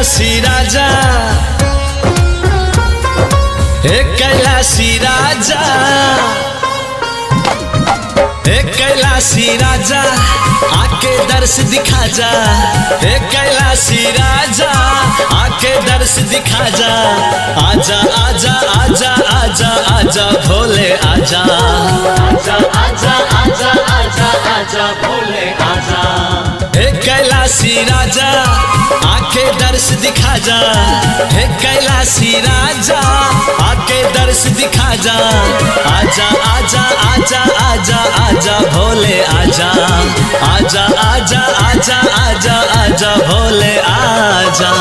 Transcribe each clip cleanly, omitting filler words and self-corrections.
कैलाशी राजा, हे कैलाशी राजा, हे कैलाशी राजा, आके दर्श दिखा जा। हे कैलाशी राजा, आके दर्श दिखा जा। आजा आजा आजा आजा आजा भोले आजा, आजा आजा आजा आजा आजा भोले आजा। हे कैलाशी राजा, आके दर्श दिखा जा। हे कैलाशी राजा, आके दर्श दिखा जा। आजा आजा आजा आजा आजा भोले आजा, आजा आजा आजा आजा आजा भोले आजा।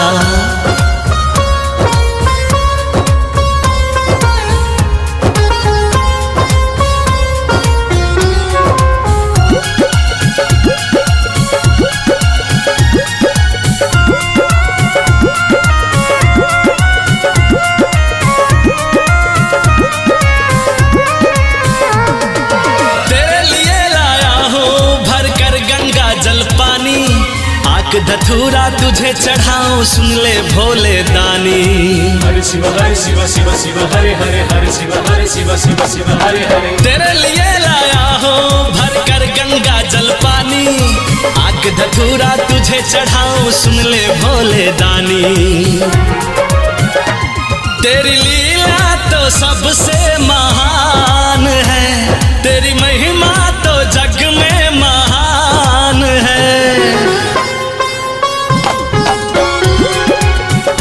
धतूरा तुझे चढ़ाऊं, सुन ले भोले दानी। हरे शिव शिव शिव हरे हरे, हरे शिव शिव शिव हरे हरे। तेरे लिए लाया हूँ भर कर गंगा जल पानी, आग धतूरा तुझे चढ़ाऊं, सुन ले भोले दानी। तेरी लीला तो सबसे महान है, तेरी महिमा तो जग में महान है।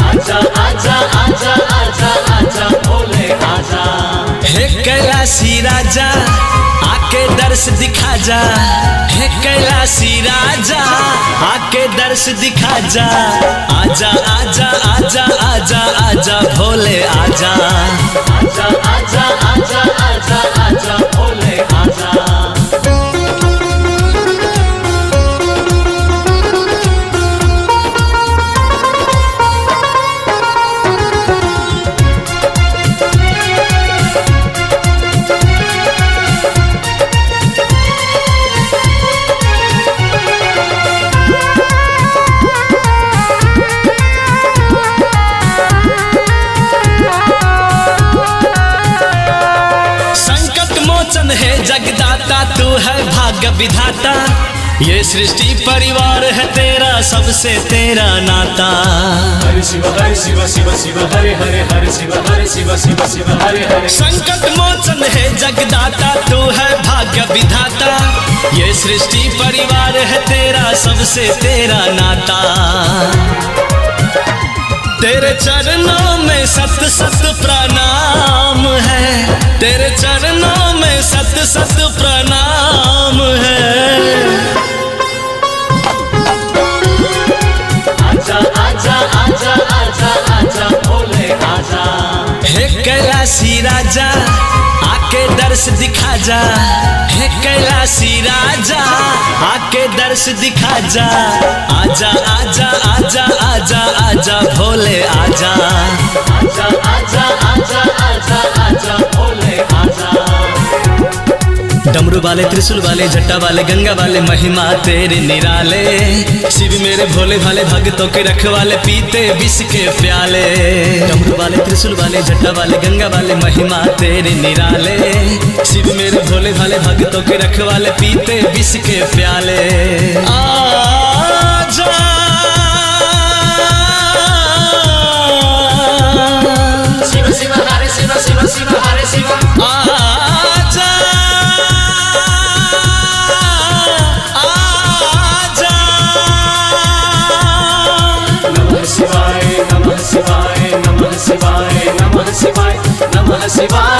आजा आजा आजा आजा भोले आजा। हे कैलाशी राजा, आके दर्श दिखा जा। हे कैलाशी राजा, आके दर्श दिखा जा। आजा आजा आजा आजा आजा भोले आजा, आजा आजा आजा आजा आजा भोले आजा। हे जगदाता तू है भाग्य विधाता, ये सृष्टि परिवार है तेरा, सबसे तेरा नाता। हरे शिव शिव शिव हरे हरे, हरे शिव शिव हरे हरे। संकट मोचन है जगदाता तू है भाग्य विधाता, ये सृष्टि परिवार है तेरा, सबसे तेरा नाता। तेरे चरणों में सत सत प्रणाम है, तेरे चरणों में सत सत प्रणाम है। आजा आजा आजा आजा आजा भोले आजा। हे कैलाशी राजा, आके दर्श दिखा जा। हे कैलाशी राजा, आके दर्श दिखा जा। आजा आजा आजा आजा आजा भोले आजा, आजा आजा आजा आजा आजा भोले आजा। डमरू वाले, त्रिशूल वाले, जट्टा वाले, गंगा वाले, महिमा तेरे निराले। शिव मेरे भोले भाले, भक्तों के रखवाले, पीते विष के प्याले। डमरू वाले, त्रिशूल वाले, जट्टा वाले, गंगा वाले, महिमा तेरे निराले। शिव मेरे भोले भाले, भक्तों के रखवाले, पीते विष के प्याले। आजा शिव शिव हरे शिव शिव हरे शिव। आजा नमः शिवाय नमः शिवाय नमः शिवाय नमः शिवाय नमः शिवाय।